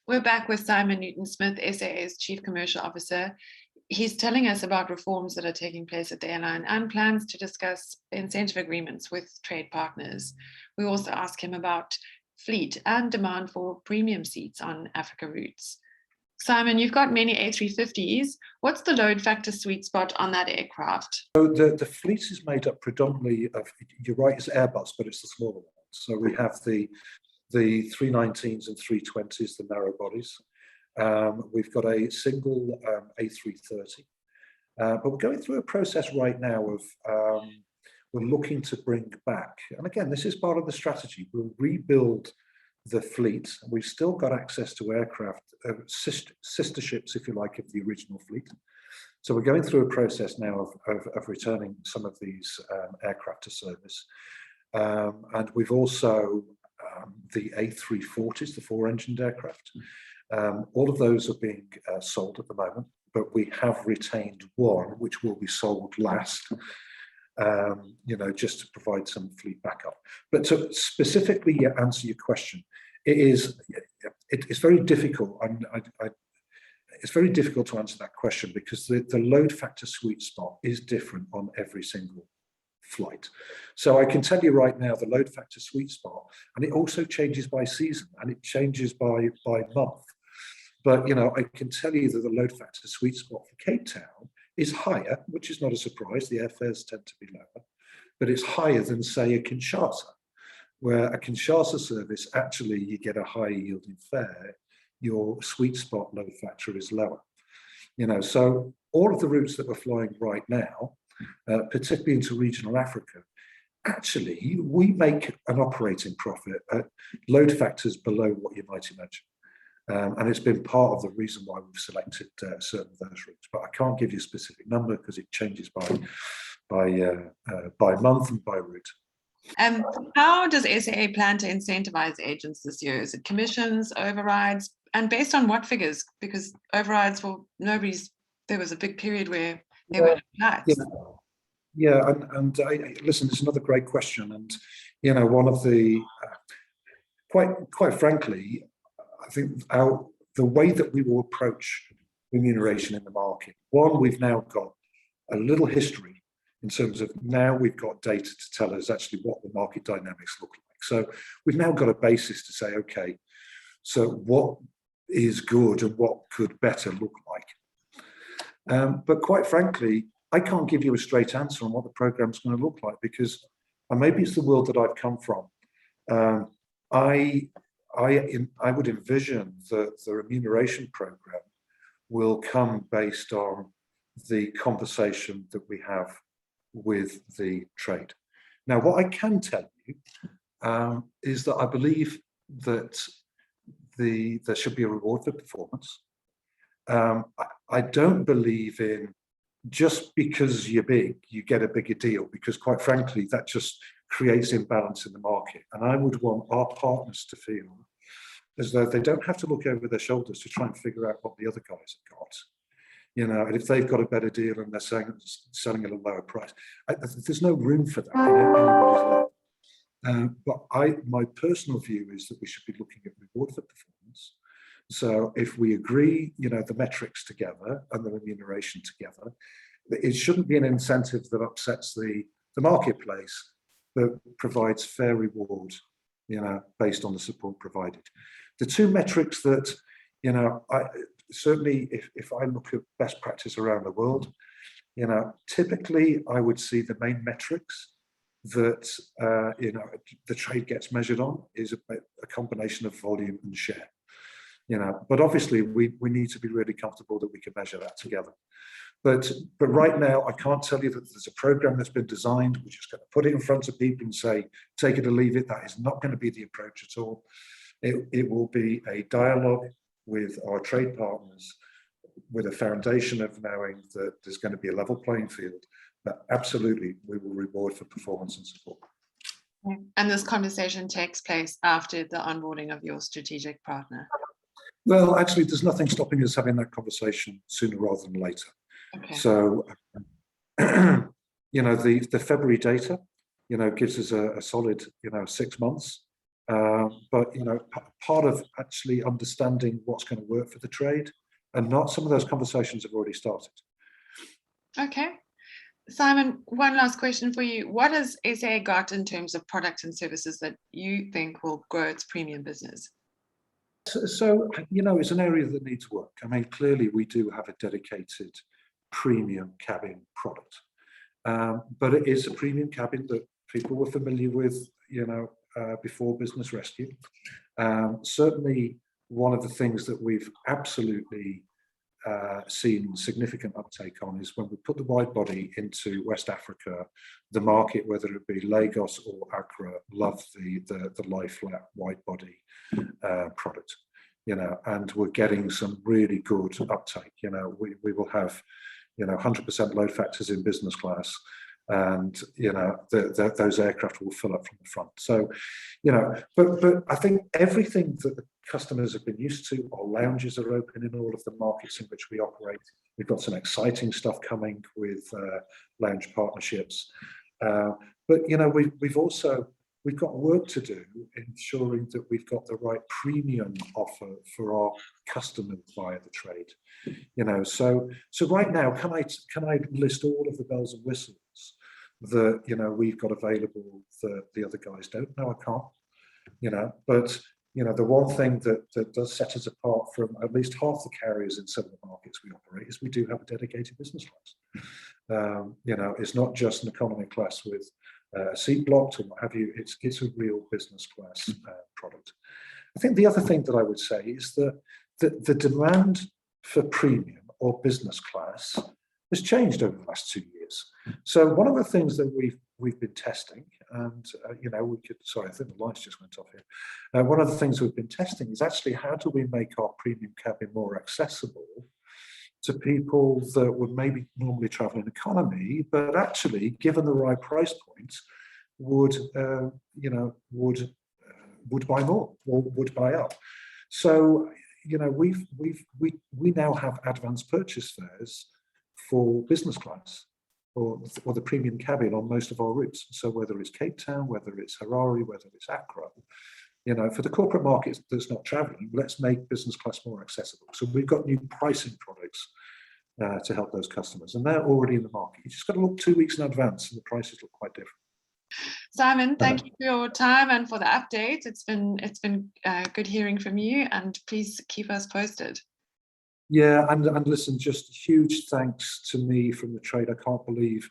We're back with Simon Newton-Smith, SAA's Chief Commercial Officer. He's telling us about reforms that are taking place at the airline and plans to discuss incentive agreements with trade partners. We also ask him about fleet and demand for premium seats on Africa routes. Simon, you've got many A350s. What's the load factor sweet spot on that aircraft? So the fleet is made up predominantly of, you're right, it's Airbus, but it's the smaller ones. So we have the 319s and 320s, the narrow bodies. We've got a single A330. But we're going through a process right now of we're looking to bring back, and again, this is part of the strategy, we'll rebuild the fleet. We've still got access to aircraft, sister ships, if you like, of the original fleet. So we're going through a process now of returning some of these aircraft to service. And we've also the A340s, the four-engined aircraft. All of those are being sold at the moment, but we have retained one, which will be sold last, just to provide some fleet backup. But to specifically answer your question, it's very difficult. It's very difficult to answer that question because the load factor sweet spot is different on every single flight. So I can tell you right now the load factor sweet spot, and it also changes by season and it changes by month. But I can tell you that the load factor sweet spot for Cape Town is higher, which is not a surprise. The airfares tend to be lower, but it's higher than, say, a Kinshasa, where a Kinshasa service, actually you get a higher yielding fare, your sweet spot load factor is lower. So all of the routes that we're flying right now, particularly into regional Africa, actually we make an operating profit at load factors below what you might imagine. And it's been part of the reason why we've selected certain of those routes. But I can't give you a specific number because it changes by month and by route. How does SAA plan to incentivize agents this year? Is it commissions, overrides, and based on what figures? Because overrides, there was a big period where they weren't applied. Yeah, and listen, it's another great question, and one of the quite frankly, I think the way that we will approach remuneration in the market. One, we've now got a little history in terms of now we've got data to tell us actually what the market dynamics look like. So we've now got a basis to say, okay, so what is good and what could better look like? But quite frankly, I can't give you a straight answer on what the program's going to look like because, and maybe it's the world that I've come from. I would envision that the remuneration program will come based on the conversation that we have with the trade. Now, what I can tell you is that I believe that there should be a reward for performance. I don't believe in just because you're big, you get a bigger deal, because quite frankly, that just creates imbalance in the market. And I would want our partners to feel as though they don't have to look over their shoulders to try and figure out what the other guys have got. And if they've got a better deal and they're selling at a lower price, there's no room for that in anybody's life. But my personal view is that we should be looking at reward for performance. So if we agree, the metrics together and the remuneration together, it shouldn't be an incentive that upsets the marketplace, but provides fair reward, based on the support provided. The two metrics that, certainly if I look at best practice around the world, typically I would see the main metrics that, the trade gets measured on is a combination of volume and share. But obviously we need to be really comfortable that we can measure that together. But right now, I can't tell you that there's a program that's been designed. We're just going to put it in front of people and say, take it or leave it. That is not going to be the approach at all. It will be a dialogue with our trade partners with a foundation of knowing that there's going to be a level playing field, but absolutely we will reward for performance and support. And this conversation takes place after the onboarding of your strategic partner? Well, actually, there's nothing stopping us having that conversation sooner rather than later. Okay. So, the February data, gives us a solid, 6 months But part of actually understanding what's going to work for the trade and not, some of those conversations have already started. Okay. Simon, one last question for you. What has SAA got in terms of products and services that you think will grow its premium business? So, it's an area that needs work. I mean, clearly we do have a dedicated premium cabin product, but it is a premium cabin that people were familiar with, before Business Rescue. Certainly one of the things that we've absolutely seen significant uptake on is when we put the wide body into West Africa, the market, whether it be Lagos or Accra, love the lie flat wide body product, and we're getting some really good uptake. We will have 100% load factors in business class, and those aircraft will fill up from the front. So but I think everything that the customers have been used to, our lounges are open in all of the markets in which we operate. We've got some exciting stuff coming with lounge partnerships, but we've got work to do ensuring that we've got the right premium offer for our customers via the trade. So right now, can I list all of the bells and whistles that we've got available that the other guys don't? No, I can't. But the one thing that does set us apart from at least half the carriers in some of the markets we operate is we do have a dedicated business class. It's not just an economy class with a seat blocked and what have you. It's a real business class product. I think the other thing that I would say is that the demand for premium or business class has changed over the last 2 years. So one of the things that we've been testing, and sorry, I think the lights just went off here. One of the things we've been testing is actually how do we make our premium cabin more accessible to people that would maybe normally travel in economy, but actually, given the right price point, would buy more or would buy up. So we now have advanced purchase fares for business class or the premium cabin on most of our routes. So whether it's Cape Town, whether it's Harare, whether it's Accra, for the corporate markets that's not traveling, let's make business class more accessible. So we've got new pricing products to help those customers, and they're already in the market. You just got to look 2 weeks in advance, and the prices look quite different. Simon, thank you for your time and for the update. It's been good hearing from you, and please keep us posted. Yeah, and listen, just huge thanks to me from the trade. I can't believe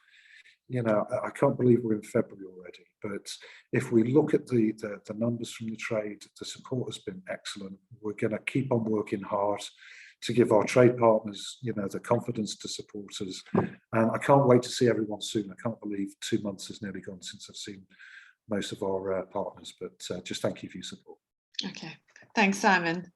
we're in February already. But if we look at the numbers from the trade, the support has been excellent. We're going to keep on working hard to give our trade partners, the confidence to support us. And I can't wait to see everyone soon. I can't believe 2 months has nearly gone since I've seen most of our partners. But just thank you for your support. Okay, thanks, Simon.